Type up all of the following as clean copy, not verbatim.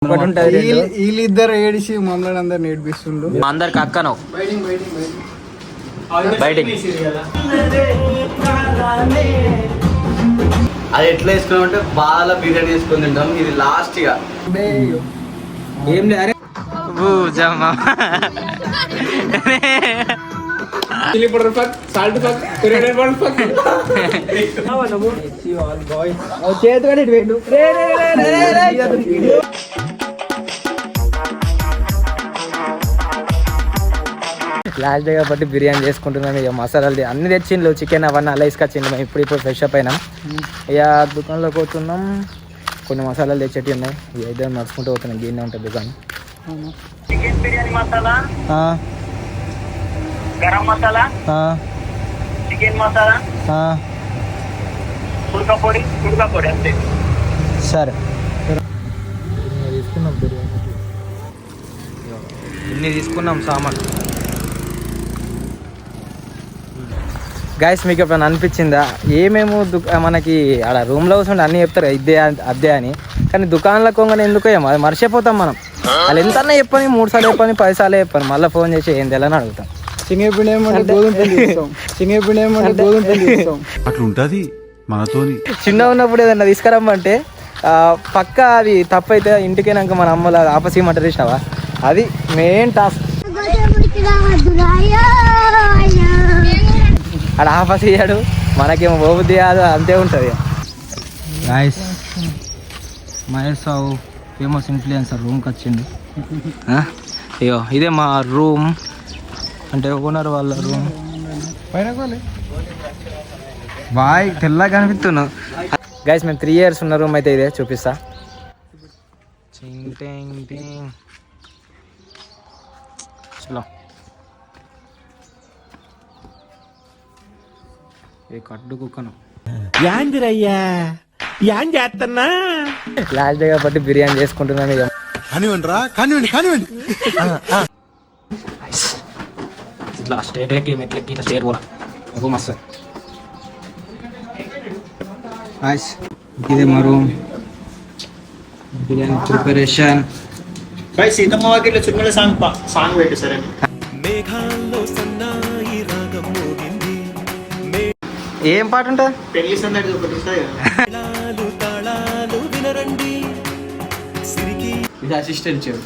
వీళ్ళిద్దరు ఏడిసి మమ్మల్ని అందరు నేర్పిస్తుండ్రు. అందరికి అక్కను బయటికి అది ఎట్లా వేసుకున్నాం అంటే బాగా బిర్యానీ వేసుకొని తింటాం. ఇది లాస్ట్ గా ఏం లేదు లాస్ట్ డే కాబట్టి బిర్యానీ చేసుకుంటున్నాను. ఇక మసాలాలు అన్ని తెచ్చిండ్రు, చికెన్ అవన్నీ అలా ఇసుకొచ్చిండు. మేము ఇప్పుడు ఫ్రెష్ అప్ అయినాం. ఇక దుకాణంలోకి పోతున్నాం. కొన్ని మసాలాలు తెచ్చేటి ఉన్నాయి. ఇక ఇద్దరు నడుచుకుంటూ పోతున్నాం. దీన్నే ఉంటుంది దుకాణం. చికెన్ బిర్యానీ మసాలా, గరం మసాలా, చికెన్ మసాలా, ఉడక పొడి అంతే. సరే తీసుకున్నాం బిర్యానీ, ఇన్ని తీసుకున్నాం సామాన్. గైస్ మీకు ఎప్పుడైనా అనిపించిందా ఏమేమో మనకి ఆడ రూమ్లో కూర్చొని అన్నీ చెప్తారు ఇద్దే అద్దే అని, కానీ దుకాణంలో కొంగని ఎందుకో ఏమో అది మర్చిపోతాం మనం. వాళ్ళు ఎంతన్నా చెప్పని 3 సార్లు చెప్పని 10 సార్లు చెప్పని మళ్ళీ ఫోన్ చేసి ఏంది ఎలా అని అడుగుతాం. శనగపిండి ఏమంటే గోధుమ పిండి ఇస్తాం, శనగపిండి ఏమంటే గోధుమ పిండి ఇస్తాం. అట్లా ఉంటుంది మనతోని. చిన్న ఉన్నప్పుడు ఏదన్నా తీసుకురమ్మంటే పక్క అది తప్పు అయితే ఇంటికైనాక మన అమ్మల ఆపసీయమంటారు చూసినావా, అది మెయిన్ టాస్క్. ఆడ ఆఫస్ ఇయ్యాడు, మనకేమో పోబుద్ది కాదు, అంతే ఉంటుంది. గాయస్ మహేష్ సావు ఫేమస్ ఇన్ఫ్లుయెన్సర్ రూమ్కి వచ్చింది. అయ్యో ఇదే మా రూమ్, అంటే ఓనర్ వాళ్ళ రూమ్. బాయ్ తెల్లగా కనిపిస్తున్నావు. గైస్ మేము 3 years ఉన్న రూమ్ అయితే ఇదే, చూపిస్తా. చలో కడ్డు కుక్కను యాందిరయ్యా యాం చేస్తున్నా. లాస్ట్ డే కాబట్టి బిర్యానీ చేసుకుంటున్నాను. కానివ్వండి ఇట్లా స్టేట్ ఎక్కి మెట్లెక్కి ఇట్లా స్టేర్ కూడా మస్తు. ఇదే మా రూమ్, బిర్యానీ ప్రిపరేషన్. సీతమ్మ వాకిట్లో చుట్టూ సాంగ్ పెట్టు సరే. ఏం పాట ఉంటుంది? పెళ్లి సందడి ఒకటి ఉంటుంది కదా. ఇది అసిస్టెంట్ చెఫ్.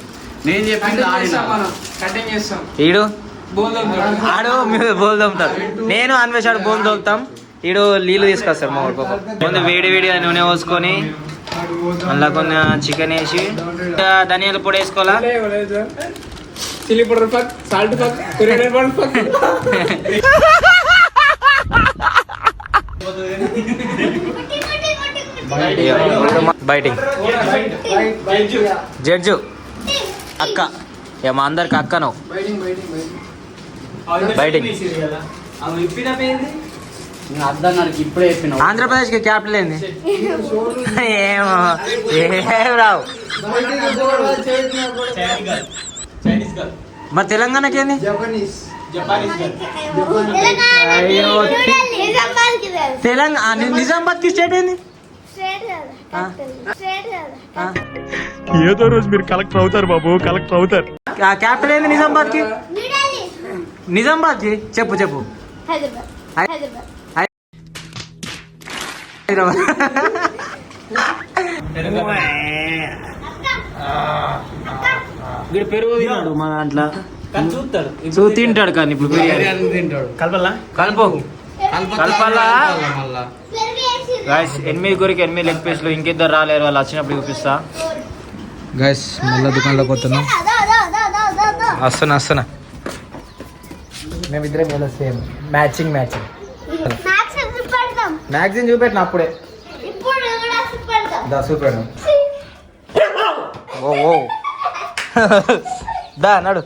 నేను చెప్పింది ఈడు ఆడు మీరు బోల్ తోముతాడు, నేను అన్వేషాడు బోల్ తోలుతాం. ఈడు నీళ్ళు తీసుకొస్తాడు మా ఊరు. ముందు వేడి నూనె పోసుకొని అందులో కొన్ని చికెన్ వేసి ధనియాల పొడి వేసుకోవాలా, చిల్లీ పౌడర్ పక్, సాల్ట్ పక్, కొరియాండర్ పౌడర్ పక్. బయటింగ్ జడ్జు అక్క, మా అందరికి అక్కను బయటింగ్. ఇప్పుడే చెప్పిన ఆంధ్రప్రదేశ్కి క్యాపిటల్ ఏంది? ఏమో ఏం రావు. మరి తెలంగాణకి ఏంది? అయ్యో తెలంగాణ నిజామాబాద్కి స్టేట్ ఏంది? ఏదో రోజు మీరు కలెక్టర్ అవుతారు బాబు, కలెక్టర్ అవుతారు. క్యాపిటల్ ఏంది నిజామాబాద్కి? నిజామాబాద్కి చెప్పు హైదరాబాద్. వీడు పెరుగు తిన్నాడు మా దాంట్లో, తింటాడు కానీ ఇప్పుడు బిర్యానీ తింటాడు. కలుపు కలపాలా. గైస్ 8 గురికి 8 లెగ్ పీస్లు, ఇంకిద్దరు రాలేరు, వాళ్ళు వచ్చినప్పుడు చూపిస్తా. గైస్ మళ్ళీ దుకాణంలోకి పోతున్నాం. వస్తున్నా మేమిద్దరం ఎలా సేమ్ మ్యాచింగ్ మ్యాగ్జిన్ చూపెట్టిన అప్పుడే చూపెడదాం. ఓ దా నడు.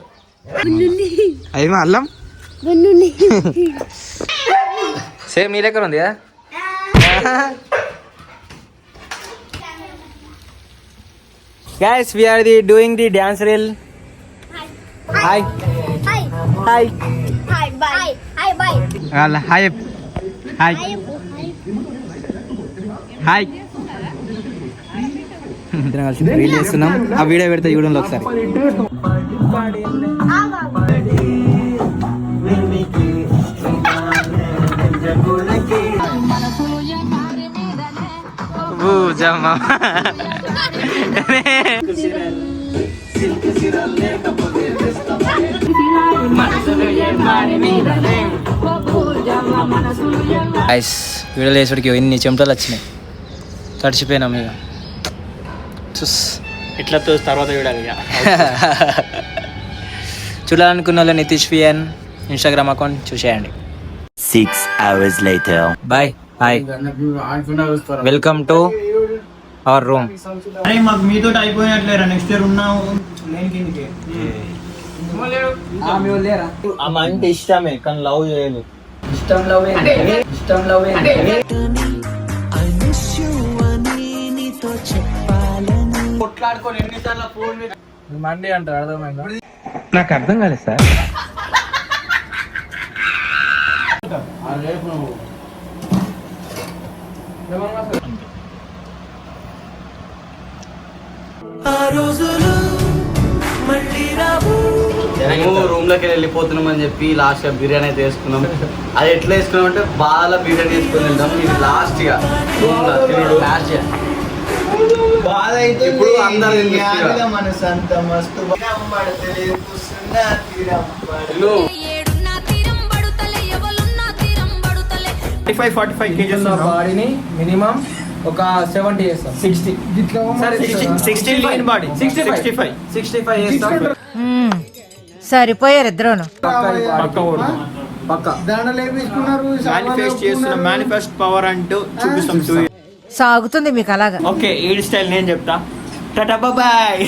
అయ్యో అల్లం సేమ్ నీ లెక్క ఉంది కదా. Guys, we are doing the dance reel. Hi. Bye. Hi. ఇద్దరం కలిసి రీల్ చేస్తున్నాం. ఆ వీడియో పెడితే చూడండి ఒకసారి. భూజమ్మా ఐస్ వీడియోలు వేసడికి ఎన్ని చెమటలు వచ్చినాయి, తడిచిపోయినాం ఇక. చూస్ ఇట్లా తర్వాత చూడాలి ఇక. చూడాలనుకున్న వాళ్ళు నితీష్ విఎన్ ఇన్స్టాగ్రామ్ అకౌంట్ చూసేయండి. 6 hours later. Bye hi, welcome to our room. అరే మాకు మీతో అయిపోయినట్లేరా, నెక్స్ట్ ఇయర్ ఉన్నావు నేను కిందికి. ఆమె అంటే ఇష్టమే కానీ లవ్ చేయలేదు. కొట్లాడుకొని ఎన్నిసార్లు ఫోన్ మండి అంటారు, అర్థమైందా? నాకు అర్థం కాలేదు సార్. మేము రూమ్ లోకి వెళ్ళిపోతున్నామని చెప్పి లాస్ట్ గా బిర్యానీ అయితే వేసుకున్నాం. అది ఎట్లా వేసుకున్నాం అంటే బాగా బిర్యానీ వేసుకుని తింటాం. ఇది లాస్ట్ గా రూమ్ లో తినడు లాస్ట్ గా. బాధ అయితే ఇప్పుడు అందరూ మనసు అంత మస్తు 45 kgs బాడీని మినిమం ఒక 70 చేస్తాం. 60 60 lean body 65 చేస్తాం. సరిపోయారు ఇద్దరును. పక్క మేనిఫెస్ట్ చేస్తున్న మేనిఫెస్ట్ పవర్ అంటూ చూపిస్తాం. సాగుతుంది మీకు అలాగా. ఓకే ఈ స్టైల్ నేను చెప్తా. టాటా బాయ్.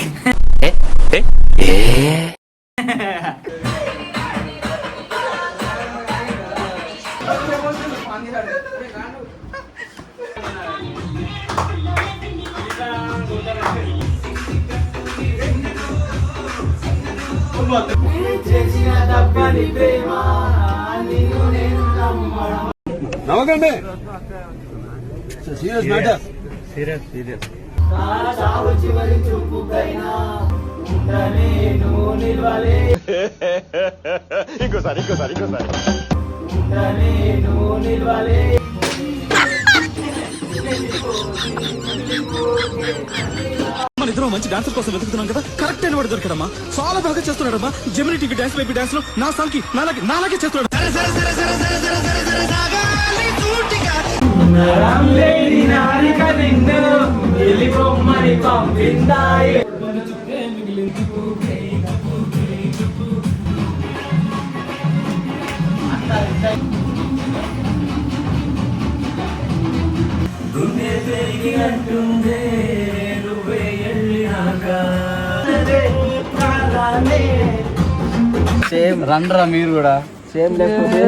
నవ్వకండి. ఇంకోసారి మన ఇద్దరం మంచి డాన్సర్ కోసం వెతుకుతున్నాం కదా, కరెక్ట్ అయిన వాడు దొరికాడమ్మా. చాలా బాగా చేస్తున్నాడమ్మా. Gemini TV dance baby dance లో నా సాంగ్ కి నాలాగే చేస్తున్నాడు. సేమ్ రండ్రా మీరు కూడా సేమ్ లేకపోతే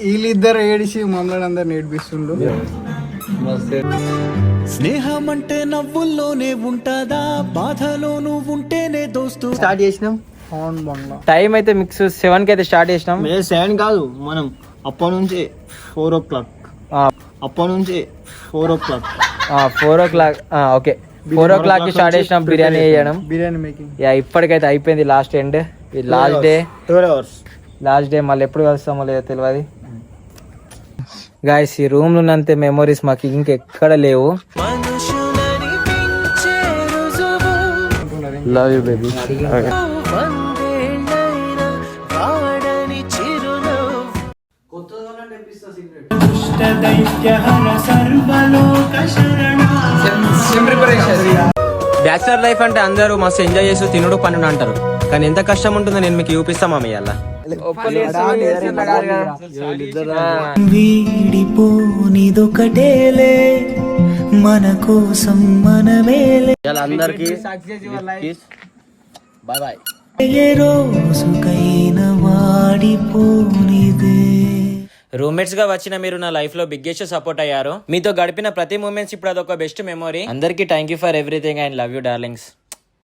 వీళ్ళిద్దరు ఏడిసి మమ్మల్ని అందరు నేర్పిస్తుండ్రు. స్నేహం అంటే నవ్వుల్లోనే ఉంటదా, బాధలోనూ ఉంటేనే దోస్తు. స్టార్ట్ చేసినాం. అవును బంగ్లా టైం అయితే మిక్స్ 7 కి అయితే స్టార్ట్ చేసినాం. 7 కాదు, మనం అప్పటి నుంచి 4 o'clock. అప్పటి నుంచి 4 o'clock. 4 o'clock. ఓకే 4 o'clock కి స్టార్ట్ చేసినాం బిర్యానీ చేయడం. బిర్యానీ మేకింగ్ ఇప్పటికైతే అయిపోయింది. Last end last day 12 hours. Last day. మళ్ళీ ఎప్పుడు కలుస్తామో లేదో తెలియదు. గాయస్ ఈ రూమ్ లో ఉన్నంత మెమోరీస్ మాకు ఇంకెక్కడ లేవు. Love you baby. Bachelor life అంటే అందరూ మస్తు ఎంజాయ్ చేస్తూ తినుడు పనుడు అంటారు, కానీ ఎంత కష్టం ఉంటుందో నేను మీకు చూపిస్తాం అమ్మ ఇవాళ. వీడిపోనిదొకటేలే మన కోసం మనమేలే. అందరికి బాయ్ బాయ్. ఏ రోజుకైనా వాడిపోనిదే. రూమ్మేట్స్ గా వచ్చిన మీరు నా లైఫ్ లో బిగ్గెస్ట్ సపోర్ట్ అయ్యారు. మీతో గడిపిన ప్రతి మూమెంట్స్ ఇప్పుడు అదొక బెస్ట్ మెమరీ. అందరికీ thank you for everything and love you darlings.